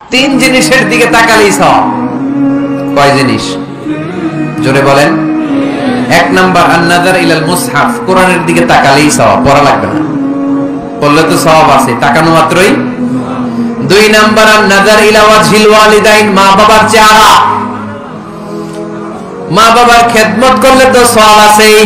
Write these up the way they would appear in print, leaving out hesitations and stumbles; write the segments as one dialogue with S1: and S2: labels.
S1: তিন জিনিসের দিকে তাকালেই সওয়াব। কয় জিনিস? জোরে বলেন। এক নাম্বার আন-নাযার ইলাল মুসহাফ, কোরআনের দিকে তাকালেই সওয়াব, পড়া লাগবে না, পড়লে তো সওয়াব আছে, তাকানো মাত্রই। দুই নাম্বার আন-নাযার ইলা ওয়াজহিল ওয়ালিদাইন, মা বাবার চেহারা, মা বাবার খেদমত করলে তো সওয়াব আছেই,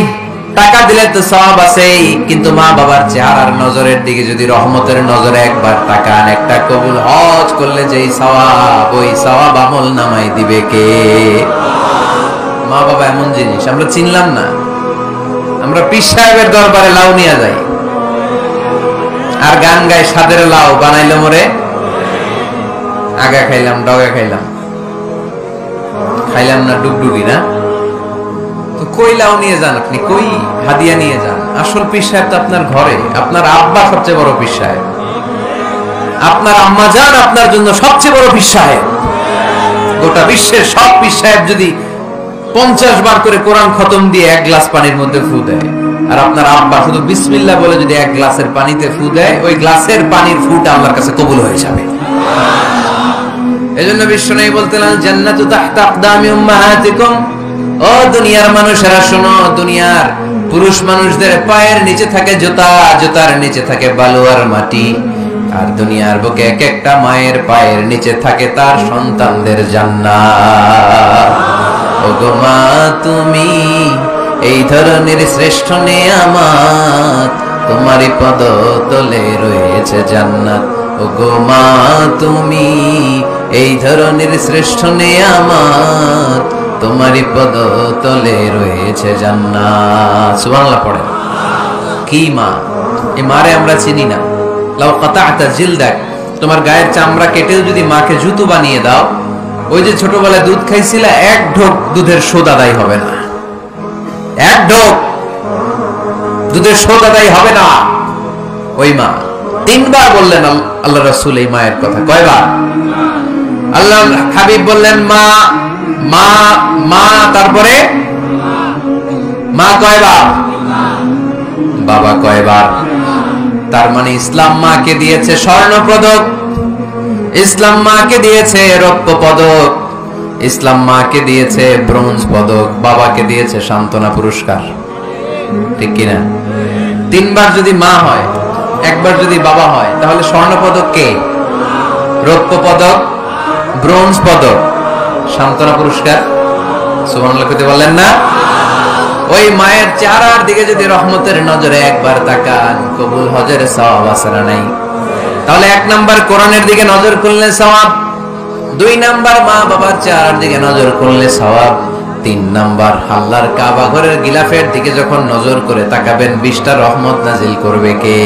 S1: টাকা দিলে তো সওয়াব আছেই, কিন্তু মা বাবার চেহারার নজরের দিকে যদি রহমতের নজরে একবার তাকান, একটা কবুল হজ করলে যেই সওয়াব, ওই সওয়াব আমল নামাই দিবে কে? মা বাবা এমন জিনিস আমরা চিনলাম না। আমরা পীর সাহেবের দরবারে লাউ নিয়ে যাই আর গান গাই, সাদের লাউ বানাইলো মোরে, আগা খাইলাম ডগা খাইলাম, খাইলাম না ডুগডুগি না। তো কই লাউ নিয়ে যান আপনি, কই হাদিয়া নিয়ে যান? আসল পীর সাহেব তো আপনার ঘরে। আপনার আব্বা সবচেয়ে বড় পীর সাহেব, আপনার আম্মা জান আপনার জন্য সবচেয়ে বড় পীর সাহেব। গোটা বিশ্বের সব পীর সাহেব যদি 50 বার করে কোরআন খতম দিয়ে এক গ্লাস পানির মধ্যে ফু দেয়, আর আপনার আব্বা শুধু বিসমিল্লাহ বলে যদি এক গ্লাসের পানিতে ফু দেয়, ওই গ্লাসের পানির ফুটা আল্লাহর কাছে কবুল হয়ে যাবে। এজন্য বিশ্বনবী বলতেন, জান্নাতু তাহতা আকদামি উম্মাহাতিকুম, ও দুনিয়ার মানুষেরা শোনো, দুনিয়ার পুরুষ মানুষদের পায়ের নিচে থাকে জুতা, জুতার নিচে থাকে বালু আর মাটি, আর দুনিয়ার বুকে এক একটা মায়ের পায়ের নিচে থাকে তার সন্তানদের জান্নাত। ওগো মা তুমি এই ধরনের শ্রেষ্ঠ নেয়ামত, তোমারই পদ তলে রয়েছে জান্নাত। ওগো মা তুমি এই ধরনের শ্রেষ্ঠ নেয়ামত, তোমারই পদ তলে রয়েছে জান্নাত। সুবহানাল্লাহ পড়েন। কি মা? এই মারে আমরা চিনি না। লাউ কাতা'তা জিলদাক, তোমার গায়ের চামড়া কেটেও যদি মাকে জুতো বানিয়ে দাও, ওই যে ছোটবেলায় দুধ খাইছিলা, এক ঢোক দুধের শোধ আদায় হবে না, এক ঢোক দুধের শোধ আদায় হবে না। ওই মা। 3 বার বললেন আল্লাহ রাসূল এই মায়ের কথা। কয়বার? আল্লাহ হাবিব বললেন মা মা মা, তারপরে মা কয়বার? বাবা কয়বার? তার মানে ইসলাম মাকে দিয়েছে স্বর্ণ পদক, ইসলাম মাকে দিয়েছে রৌপ্য পদক, ইসলাম মাকে দিয়েছে ব্রোঞ্জ পদক, বাবাকে দিয়েছে সান্ত্বনা পুরস্কার। ঠিক কিনা? 3 বার যদি মা হয়, একবার যদি বাবা হয়, তাহলে স্বর্ণ পদক কে? রৌপ্য পদক, ব্রোঞ্জ পদক, সান্ত্বনা পুরস্কার। সুবহানাল্লাহ কইতে বললেন না? ওই মায়ের চেহারার দিকে যদি রহমতের নজরে একবার তাকান, কবুল হজের সওয়াব আছে না নাই? তাহলে 1 নাম্বার কোরআনের দিকে নজর করলে সওয়াব, 2 নাম্বার মা বাবার চেহারার দিকে নজর করলে সওয়াব, 3 নাম্বার আল্লাহর কাবা ঘরের গিলাফের দিকে যখন নজর করে তাকাবেন, 20টা রহমত নাজিল করবে কে?